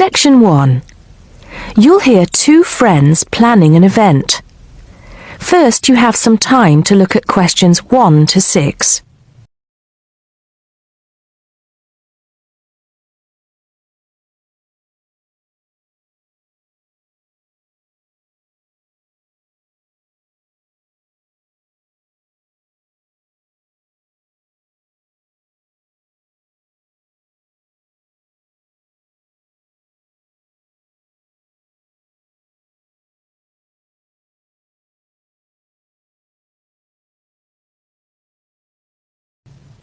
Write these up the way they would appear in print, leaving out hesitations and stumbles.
Section 1. You'll hear two friends planning an event. First, you have some time to look at questions 1 to 6.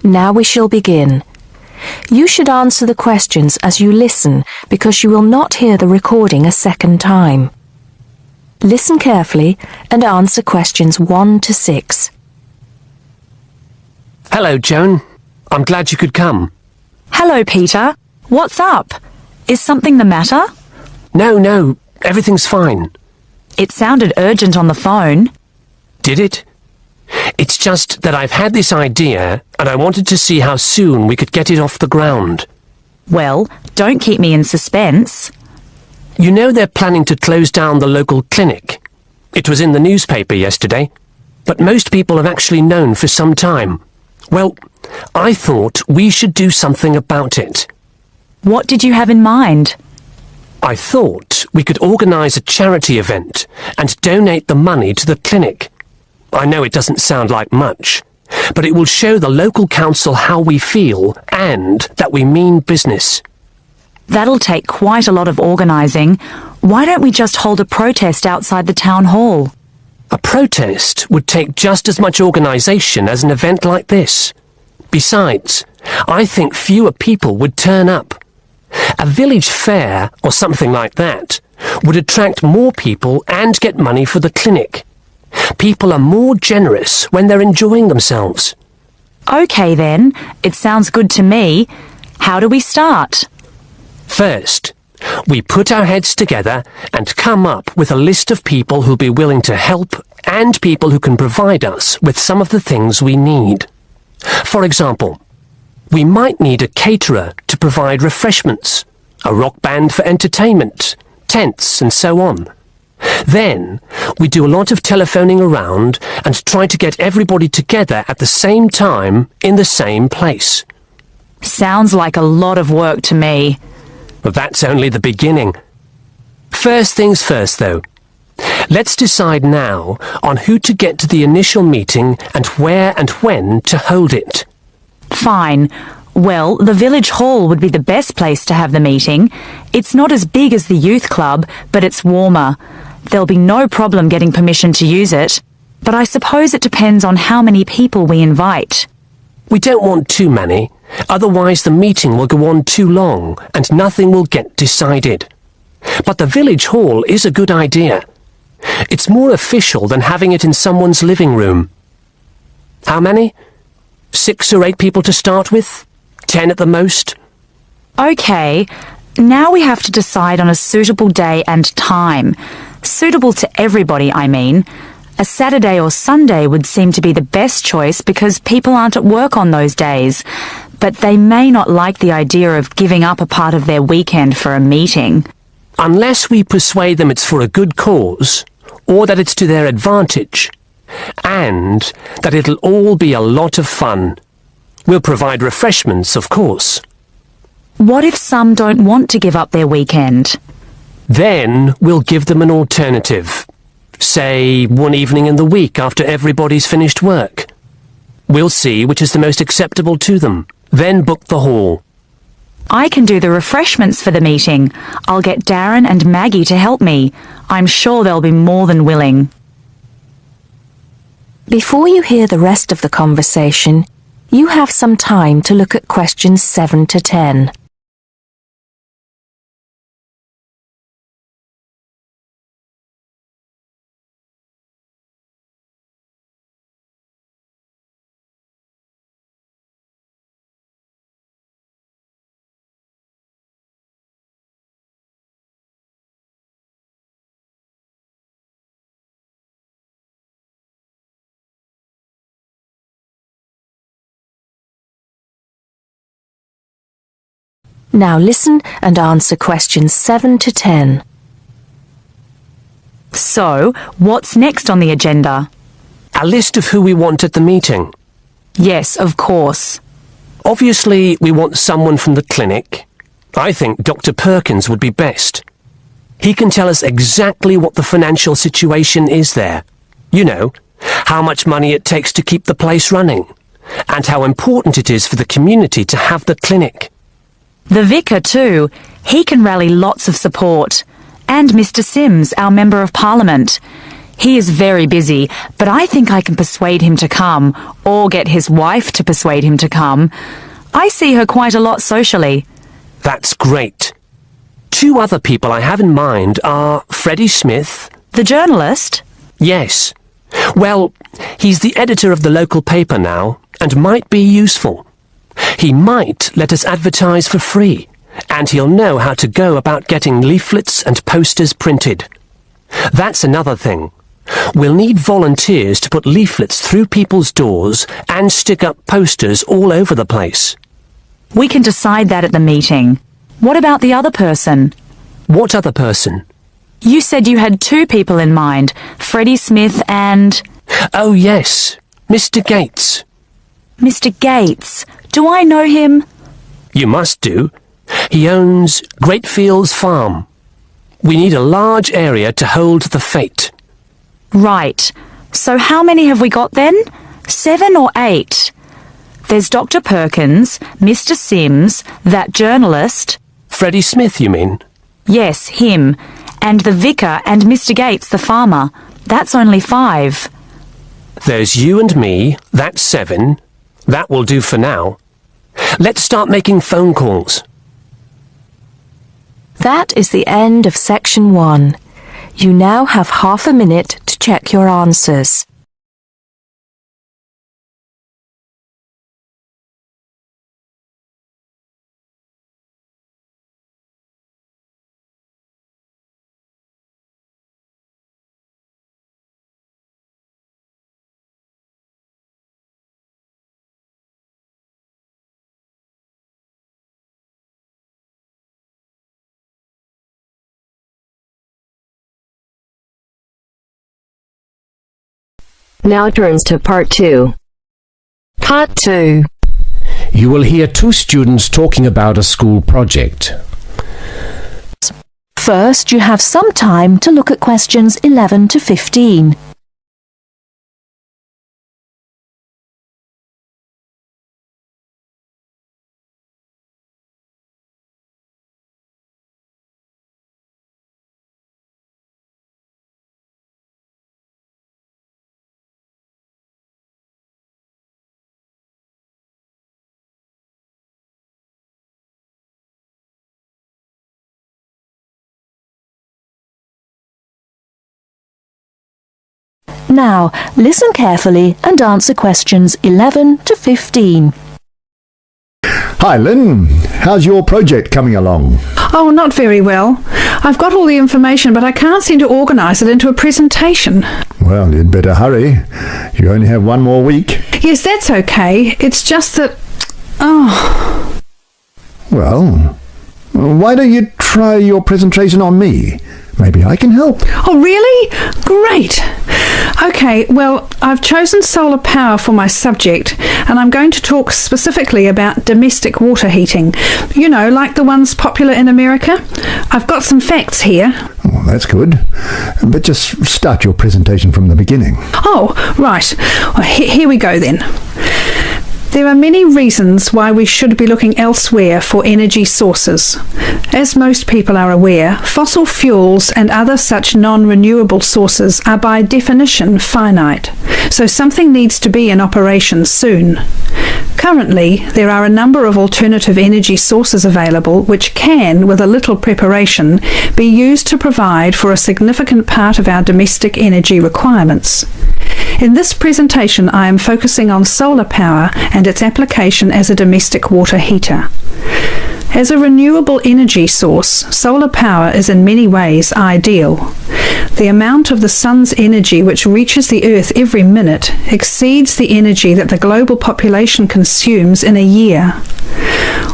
Now we shall begin. You should answer the questions as you listen because you will not hear the recording a second time. Listen carefully and answer questions 1 to 6. Hello, Joan. I'm glad you could come. Hello, Peter. What's up? Is something the matter? No, everything's fine. It sounded urgent on the phone. Did it? It's just that I've had this idea and I wanted to see how soon we could get it off the ground. Well, don't keep me in suspense. You know they're planning to close down the local clinic. It was in the newspaper yesterday, but most people have actually known for some time. Well, I thought we should do something about it. What did you have in mind? I thought we could organise a charity event and donate the money to the clinic. I know it doesn't sound like much, but it will show the local council how we feel and that we mean business. That'll take quite a lot of organising. Why don't we just hold a protest outside the town hall? A protest would take just as much organisation as an event like this. Besides, I think fewer people would turn up. A village fair or something like that would attract more people and get money for the clinic. People are more generous when they're enjoying themselves. OK then, it sounds good to me. How do we start? First, we put our heads together and come up with a list of people who'll be willing to help and people who can provide us with some of the things we need. For example, we might need a caterer to provide refreshments, a rock band for entertainment, tents and so on. Then, we do a lot of telephoning around and try to get everybody together at the same time in the same place. Sounds like a lot of work to me. But that's only the beginning. First things first, though. Let's decide now on who to get to the initial meeting and where and when to hold it. Fine. Well, the village hall would be the best place to have the meeting. It's not as big as the youth club, but it's warmer. There'll be no problem getting permission to use it. But I suppose it depends on how many people we invite. We don't want too many, otherwise the meeting will go on too long and nothing will get decided. But the village hall is a good idea. It's more official than having it in someone's living room. How many? 6 or 8 people to start with? 10 at the most? OK, now we have to decide on a suitable day and time. Suitable to everybody, I mean. A Saturday or Sunday would seem to be the best choice because people aren't at work on those days. But they may not like the idea of giving up a part of their weekend for a meeting. Unless we persuade them it's for a good cause, or that it's to their advantage, and that it'll all be a lot of fun. We'll provide refreshments, of course. What if some don't want to give up their weekend? Then we'll give them an alternative. Say, one evening in the week after everybody's finished work. We'll see which is the most acceptable to them. Then book the hall. I can do the refreshments for the meeting. I'll get Darren and Maggie to help me. I'm sure they'll be more than willing. Before you hear the rest of the conversation, you have some time to look at questions 7 to 10. Now listen and answer questions 7 to 10. So, what's next on the agenda? A list of who we want at the meeting. Yes, of course. Obviously, we want someone from the clinic. I think Dr. Perkins would be best. He can tell us exactly what the financial situation is there. You know, how much money it takes to keep the place running, and how important it is for the community to have the clinic. The vicar too. He can rally lots of support. And Mr. Sims, our Member of Parliament. He is very busy, but I think I can persuade him to come, or get his wife to persuade him to come. I see her quite a lot socially. That's great. 2 other people I have in mind are Freddie Smith. The journalist? Yes. Well, he's the editor of the local paper now, and might be useful. He might let us advertise for free, and he'll know how to go about getting leaflets and posters printed. That's another thing. We'll need volunteers to put leaflets through people's doors and stick up posters all over the place. We can decide that at the meeting. What about the other person? What other person? You said you had 2 people in mind, Freddie Smith and... Oh, yes, Mr. Gates. Mr. Gates. Do I know him? You must do. He owns Greatfields Farm. We need a large area to hold the fete. Right. So how many have we got then? 7 or 8? There's Dr. Perkins, Mr. Sims, that journalist. Freddie Smith, you mean? Yes, him. And the vicar and Mr. Gates, the farmer. That's only 5. There's you and me, that's 7. That will do for now. Let's start making phone calls. That is the end of section 1. You now have half a minute to check your answers. Now turns to part 2. Part 2. You will hear 2 students talking about a school project. First, you have some time to look at questions 11 to 15. Now, listen carefully and answer questions 11 to 15. Hi Lynn, how's your project coming along? Oh, not very well. I've got all the information, but I can't seem to organise it into a presentation. Well, you'd better hurry. You only have 1 more week. Yes, that's okay. It's just that... Oh... Well, why don't you try your presentation on me? Maybe I can help. Oh, really? Great. Okay, well, I've chosen solar power for my subject, and I'm going to talk specifically about domestic water heating. You know, like the ones popular in America. I've got some facts here. Oh, that's good. But just start your presentation from the beginning. Oh, right. Well, here we go then. There are many reasons why we should be looking elsewhere for energy sources. As most people are aware, fossil fuels and other such non-renewable sources are by definition finite, so something needs to be in operation soon. Currently, there are a number of alternative energy sources available which can, with a little preparation, be used to provide for a significant part of our domestic energy requirements. In this presentation, I am focusing on solar power and its application as a domestic water heater. As a renewable energy source, solar power is in many ways ideal. The amount of the sun's energy which reaches the earth every minute exceeds the energy that the global population consumes in a year.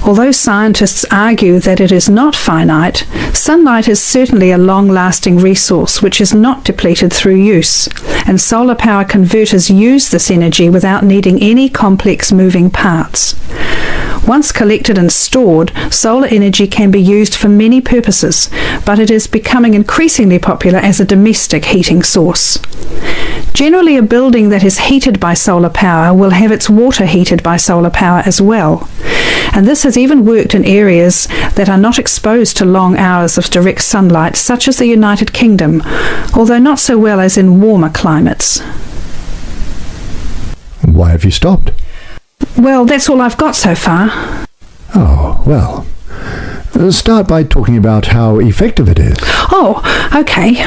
Although scientists argue that it is not finite, sunlight is certainly a long-lasting resource which is not depleted through use, and solar power converters use this energy without needing any complex moving parts. Once collected and stored, solar energy can be used for many purposes, but it is becoming increasingly popular as a domestic heating source. Generally, a building that is heated by solar power will have its water heated by solar power as well. And this has even worked in areas that are not exposed to long hours of direct sunlight, such as the United Kingdom, although not so well as in warmer climates. Why have you stopped? Well, that's all I've got so far. Oh, well. Start by talking about how effective it is. Oh, okay.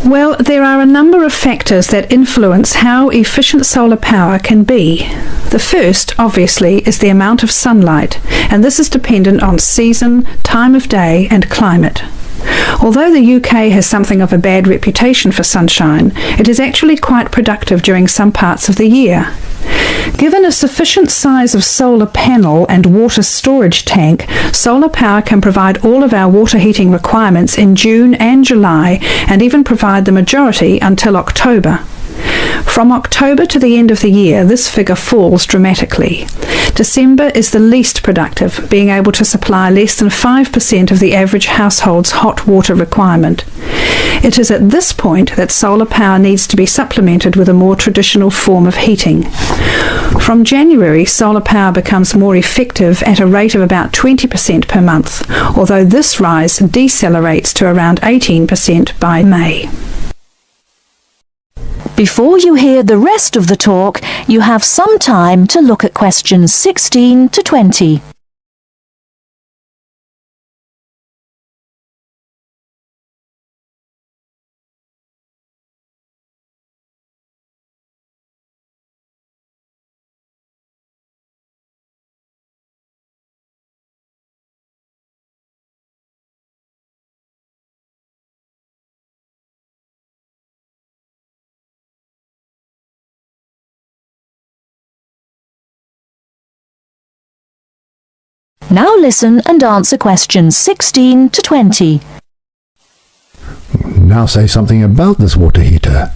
Well, there are a number of factors that influence how efficient solar power can be. The first, obviously, is the amount of sunlight, and this is dependent on season, time of day, and climate. Although the UK has something of a bad reputation for sunshine, it is actually quite productive during some parts of the year. Given a sufficient size of solar panel and water storage tank, solar power can provide all of our water heating requirements in June and July, and even provide the majority until October. From October to the end of the year, this figure falls dramatically. December is the least productive, being able to supply less than 5% of the average household's hot water requirement. It is at this point that solar power needs to be supplemented with a more traditional form of heating. From January, solar power becomes more effective at a rate of about 20% per month, although this rise decelerates to around 18% by May. Before you hear the rest of the talk, you have some time to look at questions 16 to 20. Now listen and answer questions 16 to 20. Now say something about this water heater.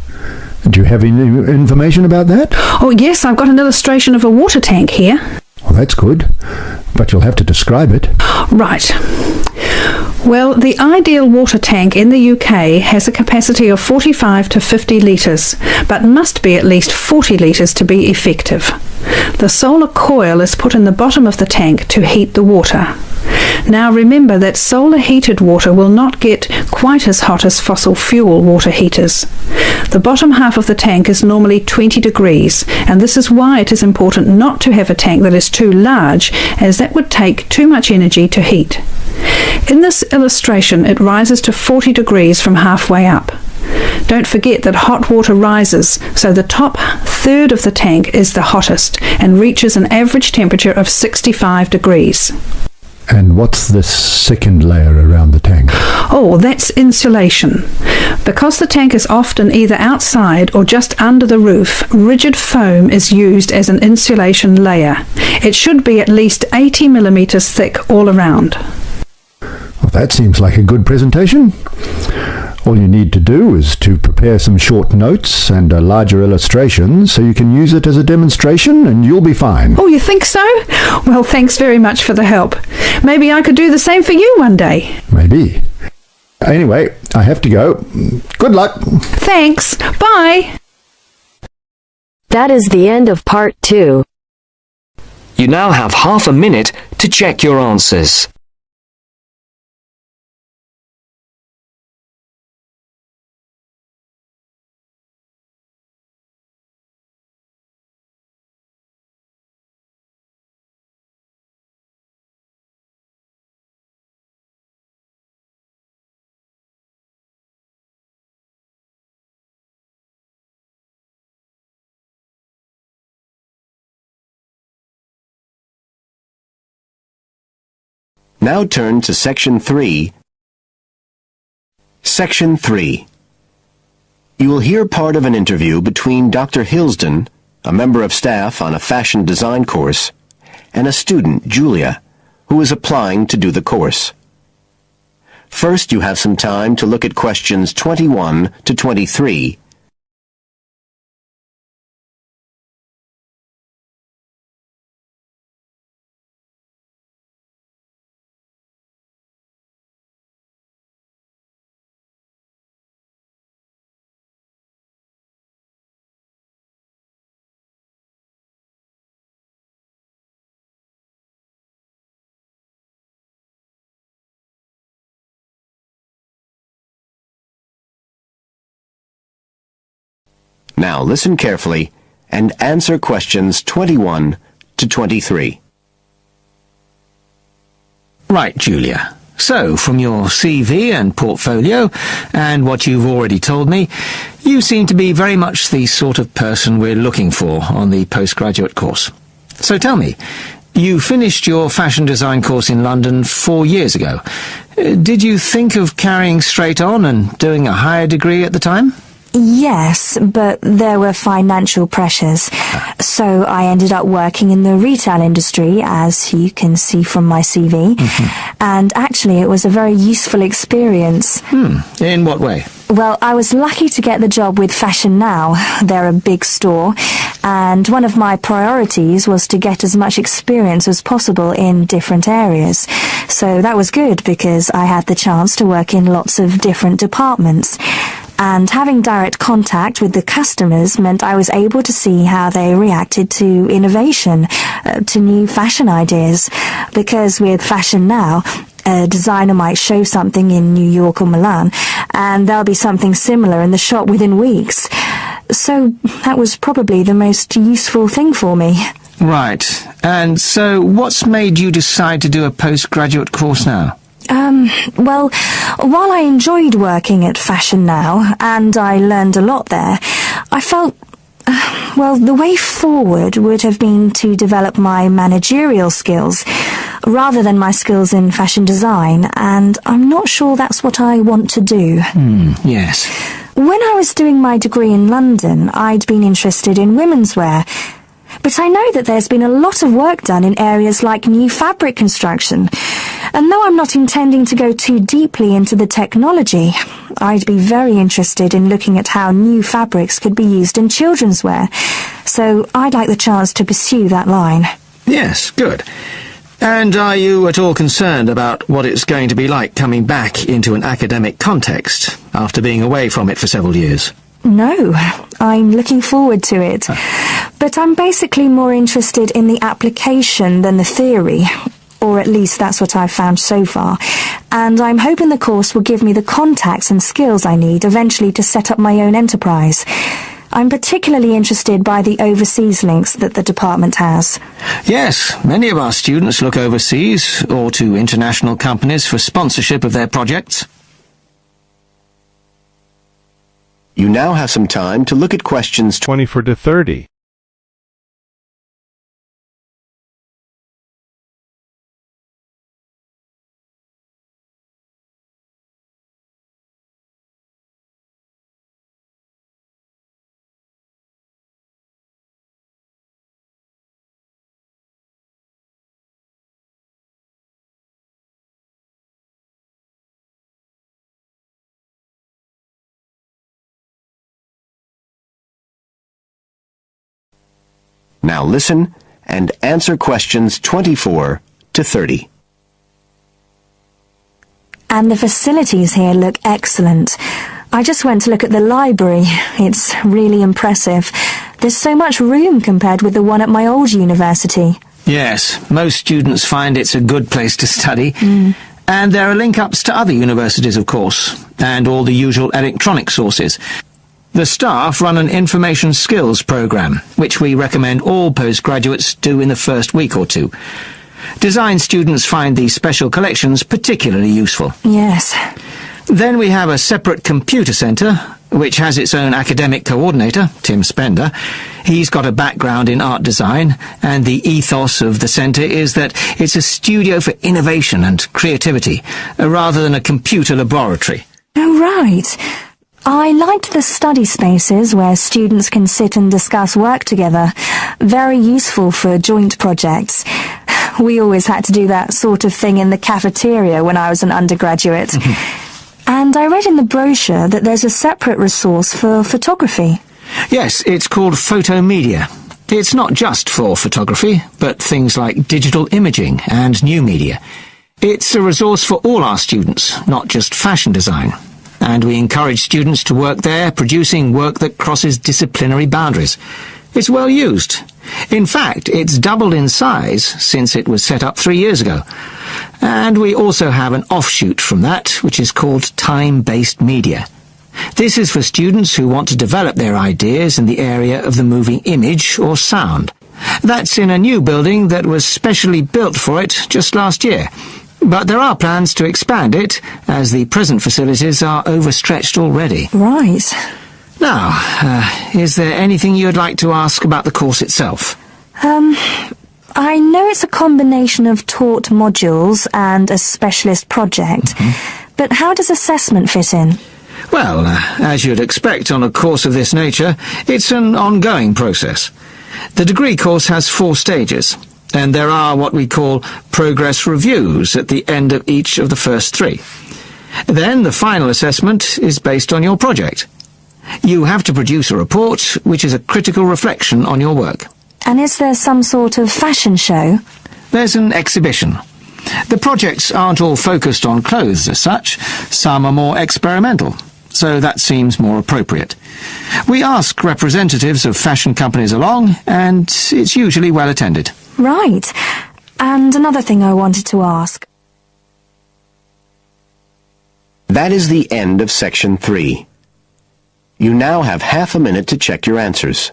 Do you have any information about that? Oh yes, I've got an illustration of a water tank here. Well, that's good, but you'll have to describe it. Right. Well, the ideal water tank in the UK has a capacity of 45 to 50 litres, but must be at least 40 litres to be effective. The solar coil is put in the bottom of the tank to heat the water. Now remember that solar heated water will not get quite as hot as fossil fuel water heaters. The bottom half of the tank is normally 20 degrees, and this is why it is important not to have a tank that is too large, as that would take too much energy to heat. In this illustration, it rises to 40 degrees from halfway up. Don't forget that hot water rises, so the top third of the tank is the hottest and reaches an average temperature of 65 degrees. And what's this second layer around the tank? Oh, that's insulation. Because the tank is often either outside or just under the roof, rigid foam is used as an insulation layer. It should be at least 80 millimeters thick all around. Well, that seems like a good presentation. All you need to do is to prepare some short notes and a larger illustration so you can use it as a demonstration and you'll be fine. Oh, you think so? Well, thanks very much for the help. Maybe I could do the same for you one day. Maybe. Anyway, I have to go. Good luck. Thanks. Bye. That is the end of part 2. You now have half a minute to check your answers. Now turn to Section 3. Section 3. You will hear part of an interview between Dr. Hilsden, a member of staff on a fashion design course, and a student, Julia, who is applying to do the course. First, you have some time to look at questions 21 to 23. Now listen carefully and answer questions 21 to 23. Right, Julia. So, from your CV and portfolio, and what you've already told me, you seem to be very much the sort of person we're looking for on the postgraduate course. So tell me, you finished your fashion design course in London 4 years ago. Did you think of carrying straight on and doing a higher degree at the time? Yes, but there were financial pressures. So I ended up working in the retail industry, as you can see from my CV. And actually it was a very useful experience. In what way? Well, I was lucky to get the job with Fashion Now. They're a big store, and one of my priorities was to get as much experience as possible in different areas. So that was good because I had the chance to work in lots of different departments. And having direct contact with the customers meant I was able to see how they reacted to innovation, to new fashion ideas. Because with Fashion Now, a designer might show something in New York or Milan, and there'll be something similar in the shop within weeks. So that was probably the most useful thing for me. Right. And so what's made you decide to do a postgraduate course now? Well, while I enjoyed working at Fashion Now, and I learned a lot there, I felt, well, the way forward would have been to develop my managerial skills, rather than my skills in fashion design, and I'm not sure that's what I want to do. Yes. When I was doing my degree in London, I'd been interested in women's wear. But I know that there's been a lot of work done in areas like new fabric construction. And though I'm not intending to go too deeply into the technology, I'd be very interested in looking at how new fabrics could be used in children's wear. So I'd like the chance to pursue that line. Yes, good. And are you at all concerned about what it's going to be like coming back into an academic context after being away from it for several years? No, I'm looking forward to it. But I'm basically more interested in the application than the theory. Or at least that's what I've found so far. And I'm hoping the course will give me the contacts and skills I need eventually to set up my own enterprise. I'm particularly interested by the overseas links that the department has. Yes, many of our students look overseas or to international companies for sponsorship of their projects. You now have some time to look at questions 24 to 30. Now listen and answer questions 24 to 30. And the facilities here look excellent. I just went to look at the library. It's really impressive. There's so much room compared with the one at my old university. Yes, most students find it's a good place to study. And there are link-ups to other universities, of course, and all the usual electronic sources. The staff run an information skills program, which we recommend all postgraduates do in the first week or two. Design students find these special collections particularly useful. Yes. Then we have a separate computer centre, which has its own academic coordinator, Tim Spender. He's got a background in art design, and the ethos of the centre is that it's a studio for innovation and creativity, rather than a computer laboratory. Oh, right. I liked the study spaces where students can sit and discuss work together. Very useful for joint projects. We always had to do that sort of thing in the cafeteria when I was an undergraduate. And I read in the brochure that there's a separate resource for photography. Yes, it's called Photomedia. It's not just for photography, but things like digital imaging and new media. It's a resource for all our students, not just fashion design. And we encourage students to work there, producing work that crosses disciplinary boundaries. It's well used. In fact, it's doubled in size since it was set up 3 years ago. And we also have an offshoot from that, which is called Time-Based Media. This is for students who want to develop their ideas in the area of the moving image or sound. That's in a new building that was specially built for it just last year. But there are plans to expand it, as the present facilities are overstretched already. Right. Now, is there anything you'd like to ask about the course itself? I know it's a combination of taught modules and a specialist project, but how does assessment fit in? Well, as you'd expect on a course of this nature, it's an ongoing process. The degree course has 4 stages, and there are what we call progress reviews at the end of each of the first 3. Then the final assessment is based on your project. You have to produce a report which is a critical reflection on your work. And is there some sort of fashion show? There's an exhibition. The projects aren't all focused on clothes as such. Some are more experimental, so that seems more appropriate. We ask representatives of fashion companies along, and it's usually well attended. Right. And another thing I wanted to ask. That is the end of section 3. You now have half a minute to check your answers.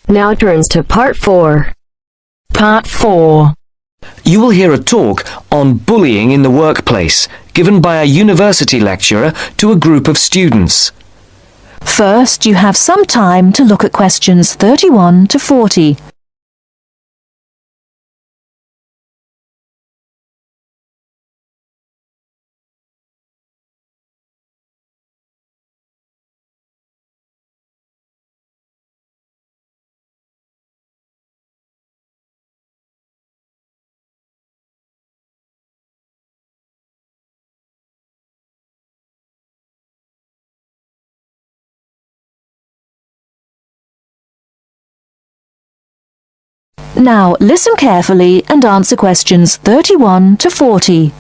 Now turns to Part 4. Part 4. You will hear a talk on bullying in the workplace, given by a university lecturer to a group of students. First, you have some time to look at questions 31 to 40. Now, listen carefully and answer questions 31 to 40.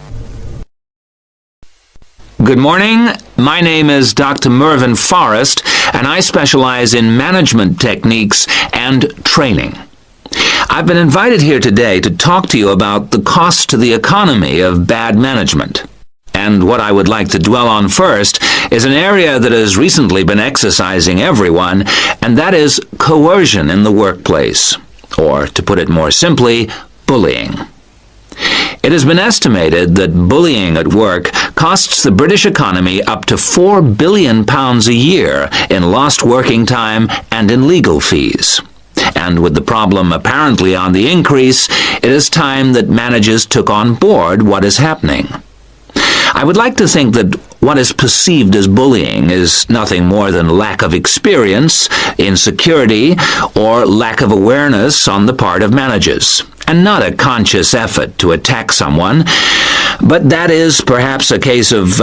Good morning. My name is Dr. Mervyn Forrest, and I specialize in management techniques and training. I've been invited here today to talk to you about the cost to the economy of bad management. And what I would like to dwell on first is an area that has recently been exercising everyone, and that is coercion in the workplace. Or, to put it more simply, bullying. It has been estimated that bullying at work costs the British economy up to £4 billion a year in lost working time and in legal fees. And with the problem apparently on the increase, it is time that managers took on board what is happening. I would like to think that what is perceived as bullying is nothing more than lack of experience, insecurity, or lack of awareness on the part of managers, and not a conscious effort to attack someone, but that is perhaps a case of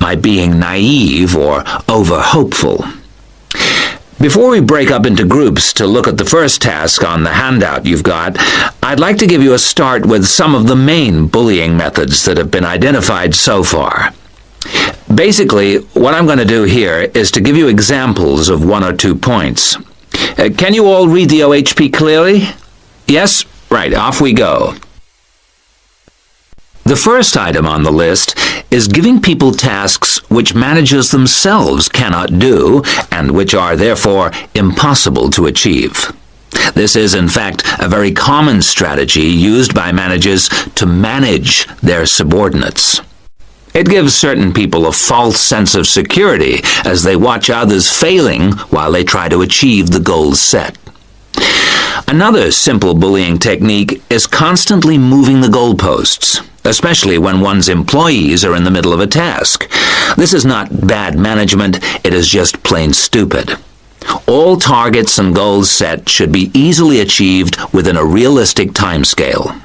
my being naive or over-hopeful. Before we break up into groups to look at the first task on the handout you've got, I'd like to give you a start with some of the main bullying methods that have been identified so far. Basically, what I'm going to do here is to give you examples of 1 or 2 points. Can you all read the OHP clearly? Yes? Right, off we go. The first item on the list is giving people tasks which managers themselves cannot do and which are therefore impossible to achieve. This is, in fact, a very common strategy used by managers to manage their subordinates. It gives certain people a false sense of security as they watch others failing while they try to achieve the goals set. Another simple bullying technique is constantly moving the goalposts, especially when one's employees are in the middle of a task. This is not bad management, it is just plain stupid. All targets and goals set should be easily achieved within a realistic timescale.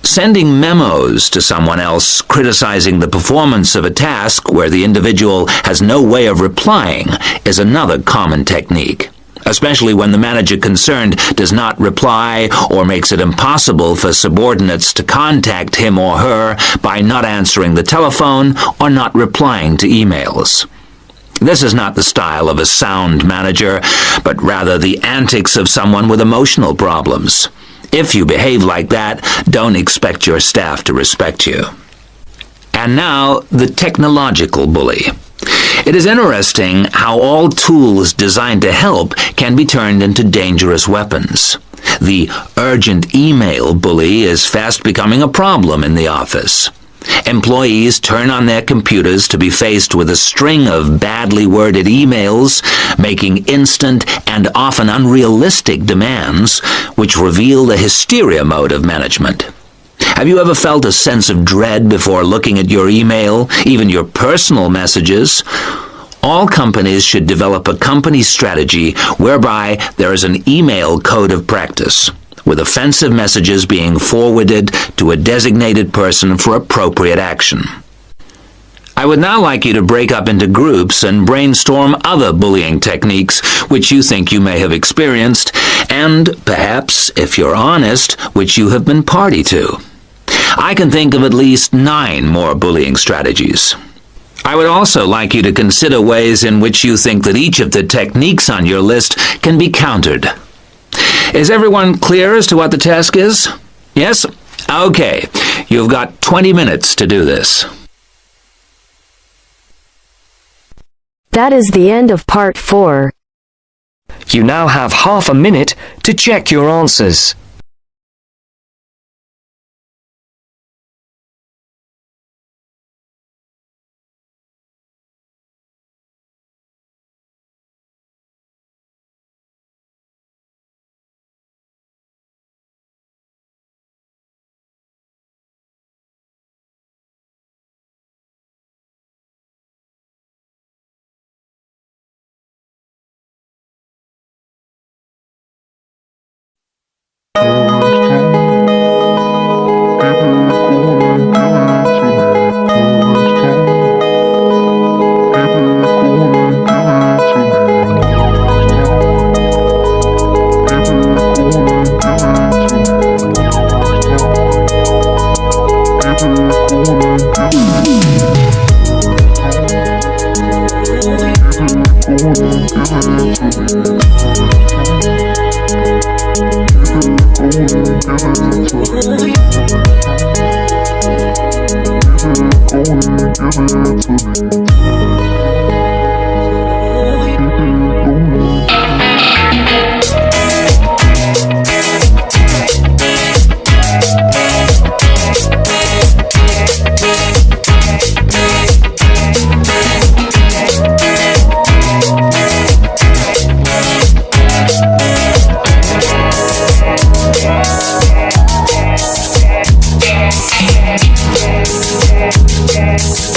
Sending memos to someone else criticizing the performance of a task where the individual has no way of replying is another common technique, especially when the manager concerned does not reply or makes it impossible for subordinates to contact him or her by not answering the telephone or not replying to emails. This is not the style of a sound manager, but rather the antics of someone with emotional problems. If you behave like that, don't expect your staff to respect you. And now, the technological bully. It is interesting how all tools designed to help can be turned into dangerous weapons. The urgent email bully is fast becoming a problem in the office. Employees turn on their computers to be faced with a string of badly worded emails, making instant and often unrealistic demands, which reveal the hysteria mode of management. Have you ever felt a sense of dread before looking at your email, even your personal messages? All companies should develop a company strategy whereby there is an email code of practice, with offensive messages being forwarded to a designated person for appropriate action. I would now like you to break up into groups and brainstorm other bullying techniques which you think you may have experienced, and perhaps, if you're honest, which you have been party to. I can think of at least 9 more bullying strategies. I would also like you to consider ways in which you think that each of the techniques on your list can be countered. Is everyone clear as to what the task is? Yes? Okay. You've got 20 minutes to do this. That is the end of part 4. You now have half a minute to check your answers. Yeah.